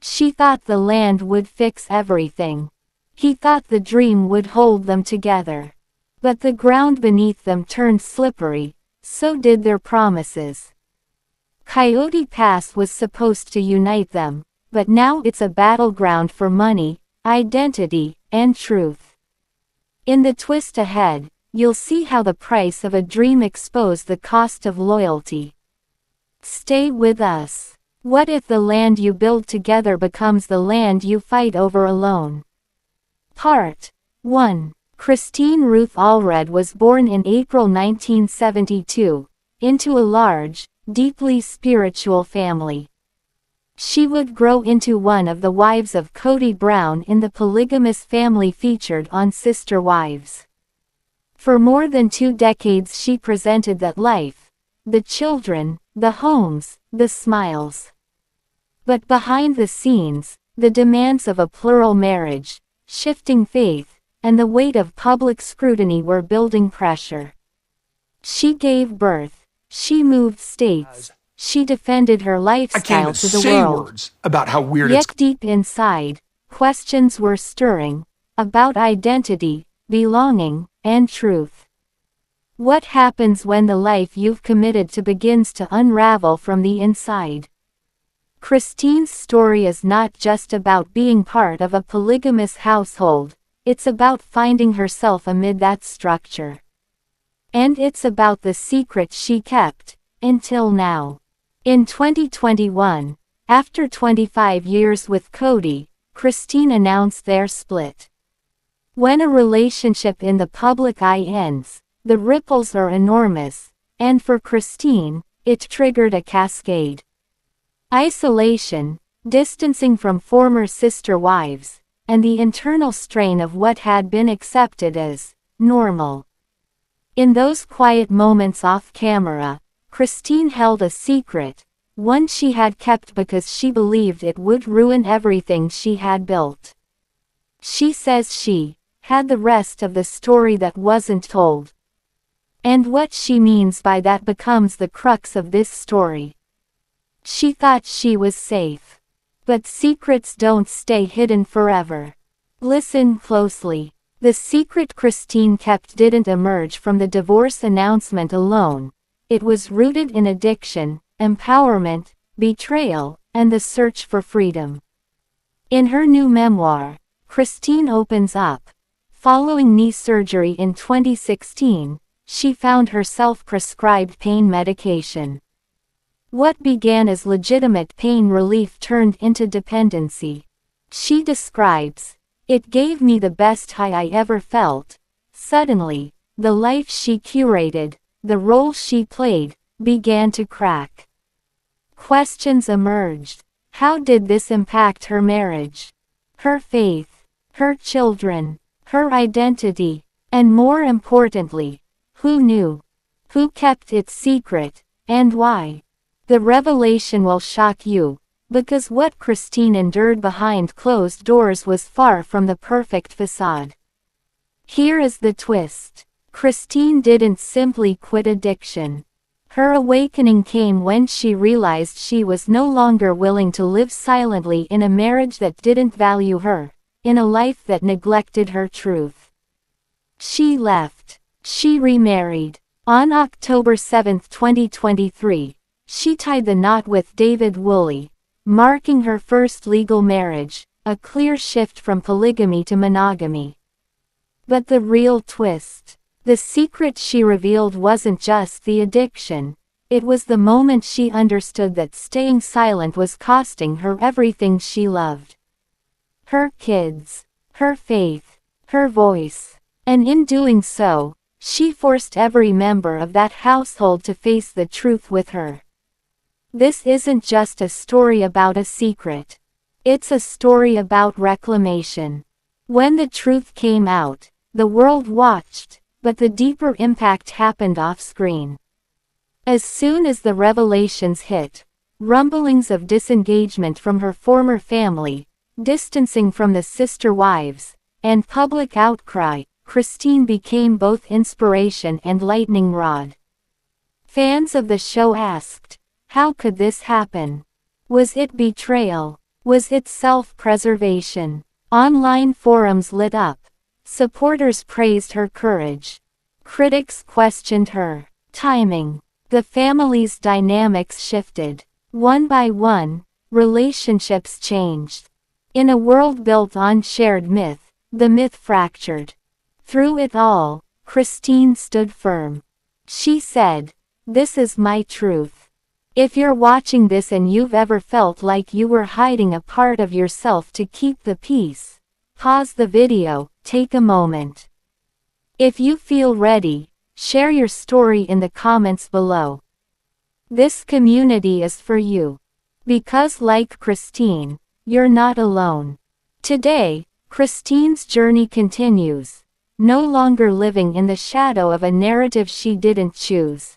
She thought the land would fix everything. He thought the dream would hold them together. But the ground beneath them turned slippery, so did their promises. Coyote Pass was supposed to unite them, but now it's a battleground for money, identity, and truth. In the twist ahead, you'll see how the price of a dream exposed the cost of loyalty. Stay with us. What if the land you build together becomes the land you fight over alone? Part 1. Christine Ruth Allred was born in April 1972, into a large, deeply spiritual family. She would grow into one of the wives of Kody Brown in the polygamous family featured on Sister Wives. For more than 2 decades she presented that life, the children, the homes, the smiles. But behind the scenes, the demands of a plural marriage, shifting faith, and the weight of public scrutiny were building pressure. She gave birth, she moved states, she defended her lifestyle to the world. Words about how weird Yet deep inside, questions were stirring, about identity, belonging, and truth. What happens when the life you've committed to begins to unravel from the inside? Christine's story is not just about being part of a polygamous household, it's about finding herself amid that structure. And it's about the secret she kept, until now. In 2021, after 25 years with Kody, Christine announced their split. When a relationship in the public eye ends, the ripples are enormous, and for Christine, it triggered a cascade. Isolation, distancing from former sister wives, and the internal strain of what had been accepted as normal. In those quiet moments off camera, Christine held a secret, one she had kept because she believed it would ruin everything she had built. She says she had the rest of the story that wasn't told. And what she means by that becomes the crux of this story. She thought she was safe. But secrets don't stay hidden forever. Listen closely. The secret Christine kept didn't emerge from the divorce announcement alone. It was rooted in addiction, empowerment, betrayal, and the search for freedom. In her new memoir, Christine opens up. Following knee surgery in 2016, she found herself prescribed pain medication. What began as legitimate pain relief turned into dependency. She describes, "It gave me the best high I ever felt. Suddenly, the life she curated, the role she played, began to crack." Questions emerged. How did this impact her marriage? Her faith? Her children? Her identity? And more importantly, who knew? Who kept it secret, and why? The revelation will shock you, because what Christine endured behind closed doors was far from the perfect facade. Here is the twist. Christine didn't simply quit addiction. Her awakening came when she realized she was no longer willing to live silently in a marriage that didn't value her, in a life that neglected her truth. She left. She remarried. On October 7, 2023, she tied the knot with David Woolley, marking her first legal marriage, a clear shift from polygamy to monogamy. But the real twist. The secret she revealed wasn't just the addiction. It was the moment she understood that staying silent was costing her everything she loved. Her kids, her faith, her voice. And in doing so, she forced every member of that household to face the truth with her. This isn't just a story about a secret. It's a story about reclamation. When the truth came out, the world watched. But the deeper impact happened off-screen. As soon as the revelations hit, rumblings of disengagement from her former family, distancing from the sister wives, and public outcry, Christine became both inspiration and lightning rod. Fans of the show asked, how could this happen? Was it betrayal? was its self-preservation. Online forums lit up. Supporters praised her courage. Critics questioned her timing. The family's dynamics shifted. One by one, relationships changed. In a world built on shared myth, the myth fractured. Through it all, Christine stood firm. She said, "This is my truth. If you're watching this and you've ever felt like you were hiding a part of yourself to keep the peace, pause the video, take a moment. If you feel ready, share your story in the comments below. This community is for you. Because like Christine, you're not alone." Today, Christine's journey continues, no longer living in the shadow of a narrative she didn't choose.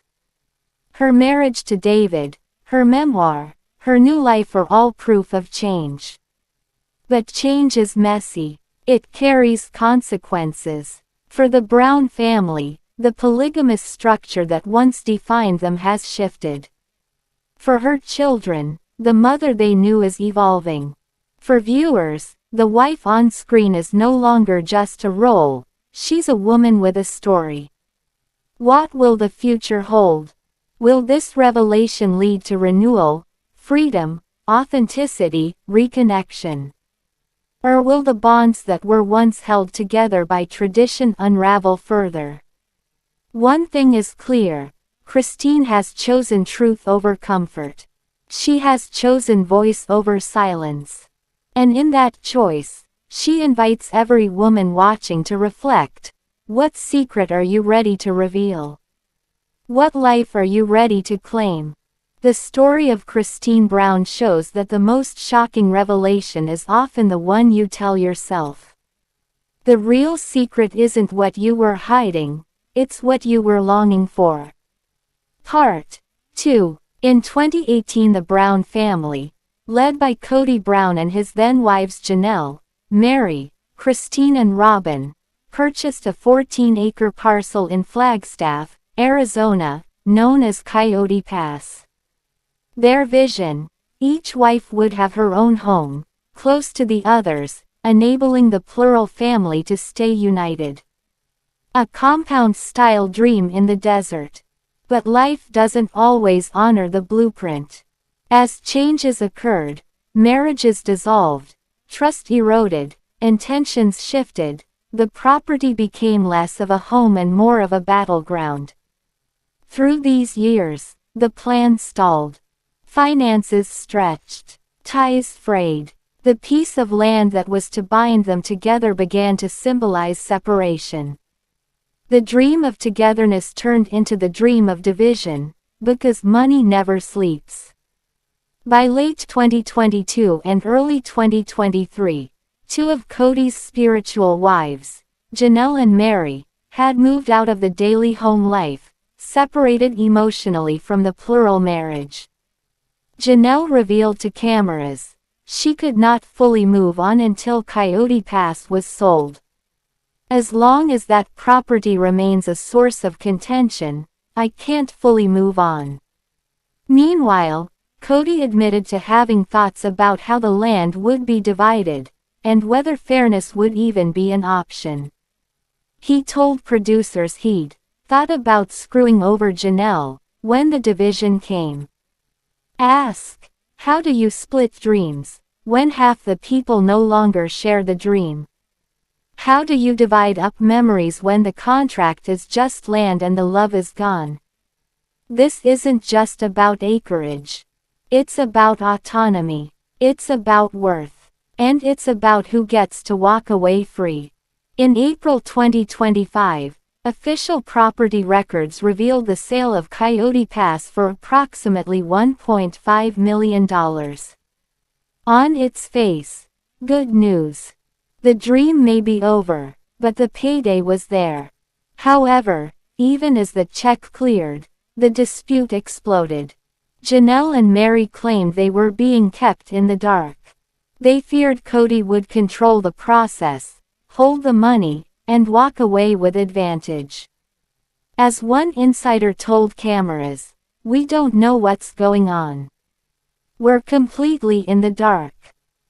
Her marriage to David, her memoir, her new life are all proof of change. But change is messy. It carries consequences. For the Brown family, the polygamous structure that once defined them has shifted. For her children, the mother they knew is evolving. For viewers, the wife on screen is no longer just a role, she's a woman with a story. What will the future hold? Will this revelation lead to renewal, freedom, authenticity, reconnection? Or will the bonds that were once held together by tradition unravel further? One thing is clear, Christine has chosen truth over comfort. She has chosen voice over silence. And in that choice, she invites every woman watching to reflect. What secret are you ready to reveal? What life are you ready to claim? The story of Christine Brown shows that the most shocking revelation is often the one you tell yourself. The real secret isn't what you were hiding, it's what you were longing for. Part 2. In 2018, the Brown family, led by Kody Brown and his then-wives Janelle, Meri, Christine and Robyn, purchased a 14-acre parcel in Flagstaff, Arizona, known as Coyote Pass. Their vision: each wife would have her own home, close to the others, enabling the plural family to stay united. A compound-style dream in the desert. But life doesn't always honor the blueprint. As changes occurred, marriages dissolved, trust eroded, intentions shifted, the property became less of a home and more of a battleground. Through these years, the plan stalled. Finances stretched. Ties frayed. The piece of land that was to bind them together began to symbolize separation. The dream of togetherness turned into the dream of division, because money never sleeps. By late 2022 and early 2023, two of Kody's spiritual wives, Janelle and Meri, had moved out of the daily home life, separated emotionally from the plural marriage. Janelle revealed to cameras, she could not fully move on until Coyote Pass was sold. "As long as that property remains a source of contention, I can't fully move on." Meanwhile, Kody admitted to having thoughts about how the land would be divided, and whether fairness would even be an option. He told producers he'd thought about screwing over Janelle when the division came. Ask, how do you split dreams when half the people no longer share the dream? How do you divide up memories when the contract is just land and the love is gone? This isn't just about acreage. It's about autonomy. It's about worth. And it's about who gets to walk away free. In April 2025, official property records revealed the sale of Coyote Pass for approximately $1.5 million. On its face, good news. The dream may be over, but the payday was there. However, even as the check cleared, the dispute exploded. Janelle and Meri claimed they were being kept in the dark. They feared Kody would control the process, hold the money, and walk away with advantage. As one insider told cameras, "We don't know what's going on. We're completely in the dark."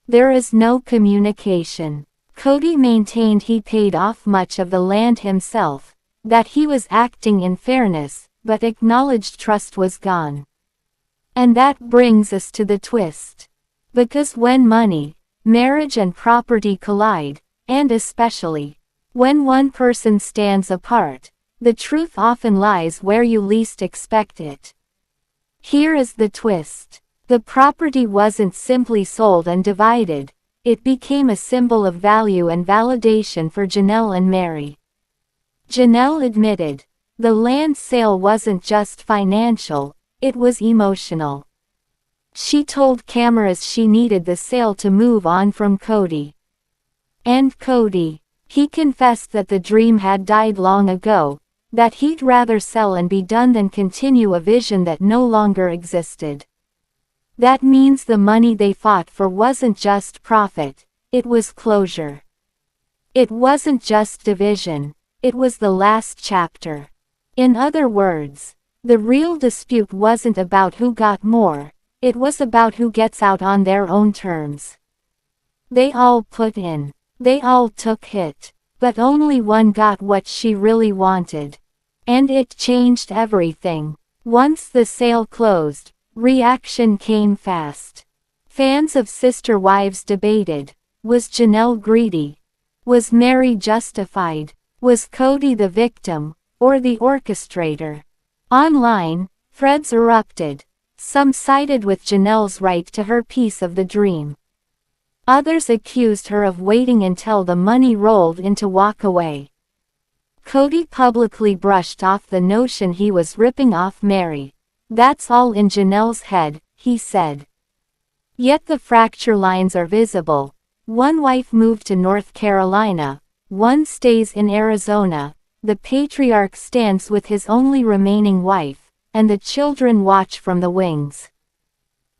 There is no communication. Kody maintained he paid off much of the land himself, that he was acting in fairness, but acknowledged trust was gone. And that brings us to the twist. Because when money, marriage and property collide, and especially when one person stands apart, the truth often lies where you least expect it. Here is the twist. The property wasn't simply sold and divided, it became a symbol of value and validation for Janelle and Meri. Janelle admitted, the land sale wasn't just financial, it was emotional. She told cameras she needed the sale to move on from Kody. And Kody, he confessed that the dream had died long ago, that he'd rather sell and be done than continue a vision that no longer existed. That means the money they fought for wasn't just profit, it was closure. It wasn't just division, it was the last chapter. In other words, the real dispute wasn't about who got more, it was about who gets out on their own terms. They all put in, they all took hit, but only one got what she really wanted. And it changed everything. Once the sale closed, reaction came fast. Fans of Sister Wives debated, was Janelle greedy? Was Meri justified? Was Kody the victim, or the orchestrator? Online, threads erupted. Some sided with Janelle's right to her piece of the dream. Others accused her of waiting until the money rolled in to walk away. Kody publicly brushed off the notion he was ripping off Meri. That's all in Janelle's head, he said. Yet the fracture lines are visible. One wife moved to North Carolina, one stays in Arizona, the patriarch stands with his only remaining wife, and the children watch from the wings.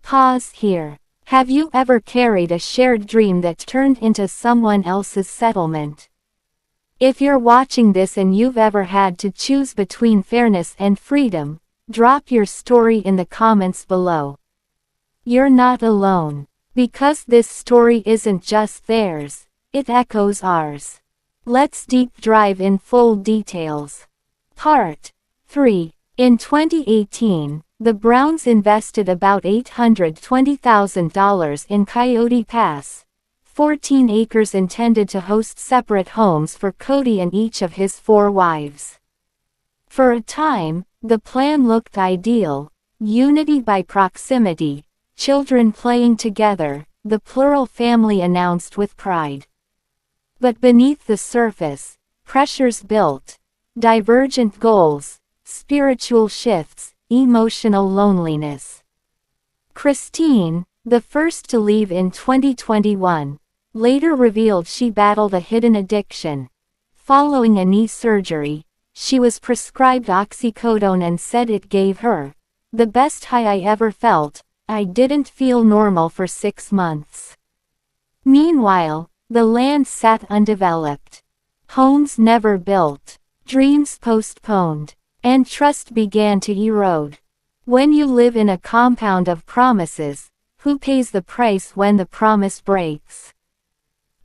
Pause here. Have you ever carried a shared dream that turned into someone else's settlement? If you're watching this and you've ever had to choose between fairness and freedom, drop your story in the comments below. You're not alone. Because this story isn't just theirs, it echoes ours. Let's deep dive in full details. Part 3. In 2018, the Browns invested about $820,000 in Coyote Pass, 14 acres intended to host separate homes for Kody and each of his 4 wives. For a time, the plan looked ideal: unity by proximity, children playing together, the plural family announced with pride. But beneath the surface, pressures built: divergent goals, spiritual shifts, emotional loneliness. Christine, the first to leave in 2021, later revealed she battled a hidden addiction. Following a knee surgery, she was prescribed oxycodone and said it gave her the best high I ever felt. I didn't feel normal for 6 months. Meanwhile, the land sat undeveloped. Homes never built, dreams postponed, and trust began to erode. When you live in a compound of promises, who pays the price when the promise breaks?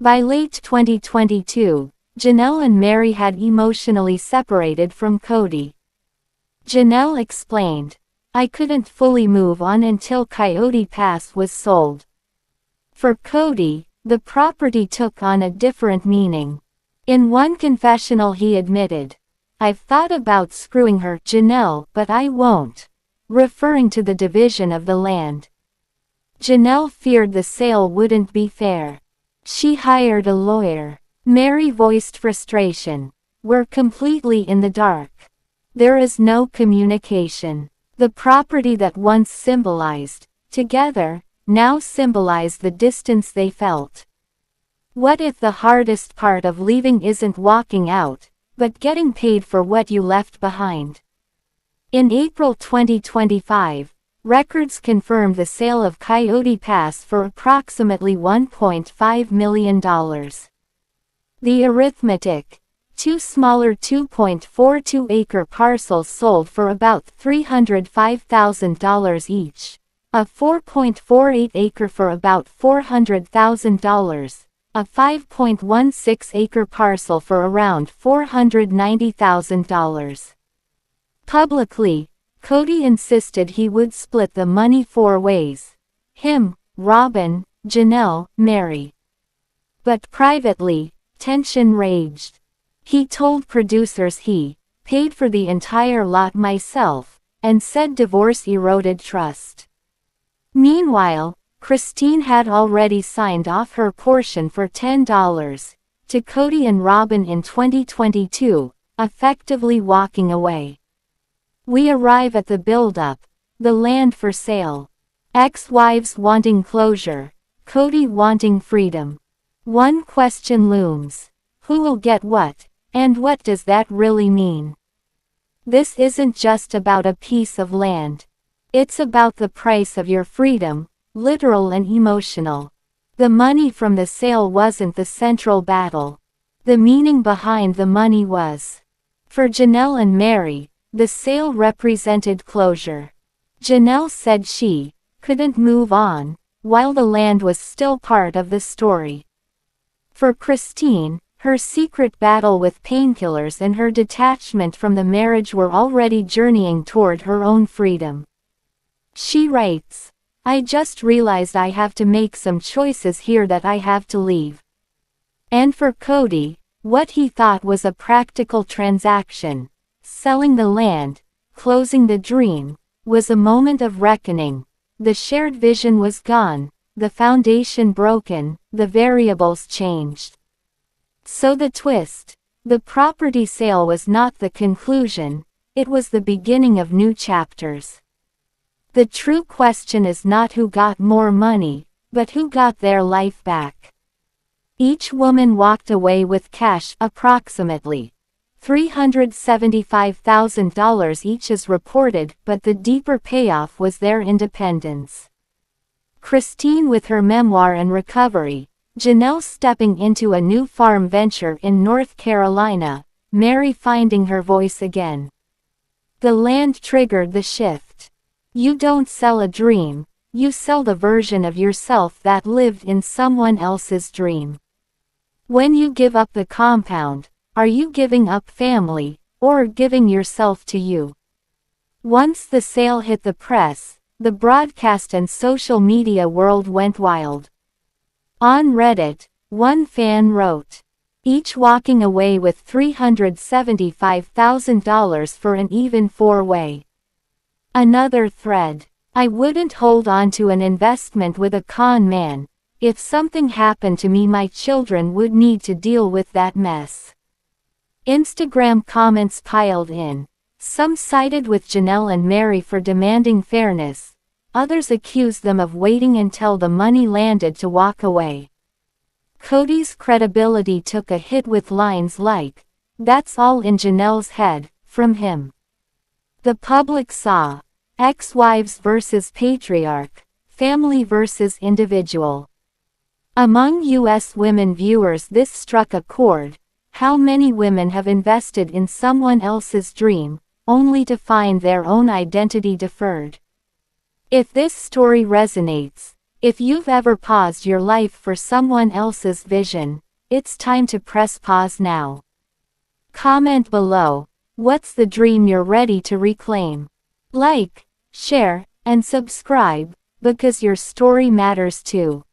By late 2022, Janelle and Meri had emotionally separated from Kody. Janelle explained, "I couldn't fully move on until Coyote Pass was sold." For Kody, the property took on a different meaning. In one confessional he admitted, "I've thought about screwing her, Janelle, but I won't," referring to the division of the land. Janelle feared the sale wouldn't be fair. She hired a lawyer. Meri voiced frustration. "We're completely in the dark. There is no communication." The property that once symbolized together, now symbolized the distance they felt. What if the hardest part of leaving isn't walking out, but getting paid for what you left behind? In April 2025, records confirmed the sale of Coyote Pass for approximately $1.5 million. The arithmetic: 2 smaller 2.42-acre parcels sold for about $305,000 each. A 4.48-acre for about $400,000. A 5.16-acre parcel for around $490,000. Publicly, Kody insisted he would split the money 4 ways. Him, Robyn, Janelle, Meri. But privately, tension raged. He told producers he paid for the entire lot myself, and said divorce eroded trust. Meanwhile, Christine had already signed off her portion for $10 to Kody and Robyn in 2022, effectively walking away. We arrive at the build-up, the land for sale. Ex-wives wanting closure, Kody wanting freedom. One question looms. Who will get what, and what does that really mean? This isn't just about a piece of land. It's about the price of your freedom, literal and emotional. The money from the sale wasn't the central battle. The meaning behind the money was. For Janelle and Meri, the sale represented closure. Janelle said she couldn't move on, while the land was still part of the story. For Christine, her secret battle with painkillers and her detachment from the marriage were already journeying toward her own freedom. She writes, "I just realized I have to make some choices here that I have to leave." And for Kody, what he thought was a practical transaction, selling the land, closing the dream, was a moment of reckoning. The shared vision was gone, the foundation broken, the variables changed. So the twist, the property sale was not the conclusion, it was the beginning of new chapters. The true question is not who got more money, but who got their life back. Each woman walked away with cash, approximately $375,000 each is reported, but the deeper payoff was their independence. Christine with her memoir and recovery, Janelle stepping into a new farm venture in North Carolina, Meri finding her voice again. The land triggered the shift. You don't sell a dream, you sell the version of yourself that lived in someone else's dream. When you give up the compound, are you giving up family, or giving yourself to you? Once the sale hit the press, the broadcast and social media world went wild. On Reddit, one fan wrote, "Each walking away with $375,000 for an even 4-way." Another thread, "I wouldn't hold on to an investment with a con man. If something happened to me, my children would need to deal with that mess." Instagram comments piled in. Some sided with Janelle and Meri for demanding fairness. Others accused them of waiting until the money landed to walk away. Kody's credibility took a hit with lines like, "That's all in Janelle's head," from him. The public saw ex-wives versus patriarch, family versus individual. Among U.S. women viewers, this struck a chord. How many women have invested in someone else's dream, only to find their own identity deferred? If this story resonates, if you've ever paused your life for someone else's vision, it's time to press pause now. Comment below, what's the dream you're ready to reclaim? Like, share, and subscribe, because your story matters too.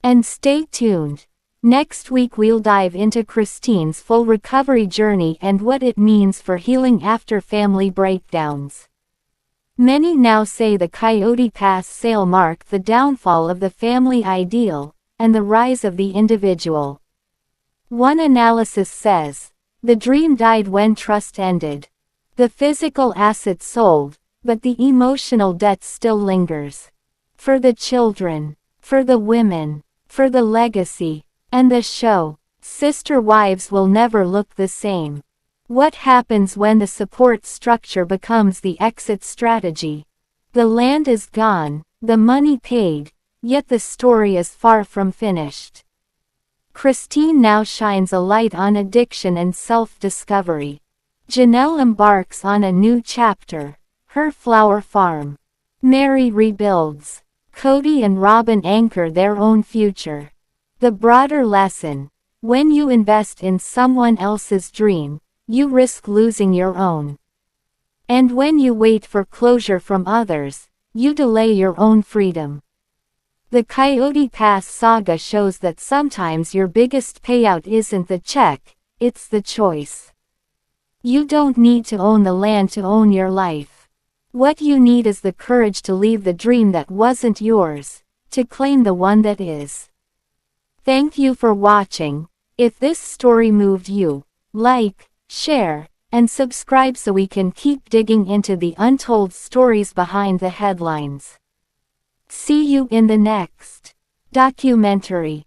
And stay tuned. Next week we'll dive into Christine's full recovery journey and what it means for healing after family breakdowns. Many now say the Coyote Pass sale marked the downfall of the family ideal, and the rise of the individual. One analysis says, the dream died when trust ended. The physical assets sold, but the emotional debt still lingers. For the children, for the women, for the legacy, and the show, sister wives will never look the same. What happens when the support structure becomes the exit strategy? The land is gone, the money paid, yet the story is far from finished. Christine now shines a light on addiction and self-discovery. Janelle embarks on a new chapter, her flower farm. Meri rebuilds. Kody and Robyn anchor their own future. The broader lesson: when you invest in someone else's dream, you risk losing your own. And when you wait for closure from others, you delay your own freedom. The Coyote Pass saga shows that sometimes your biggest payout isn't the check, it's the choice. You don't need to own the land to own your life. What you need is the courage to leave the dream that wasn't yours, to claim the one that is. Thank you for watching. If this story moved you, like, share, and subscribe so we can keep digging into the untold stories behind the headlines. See you in the next documentary.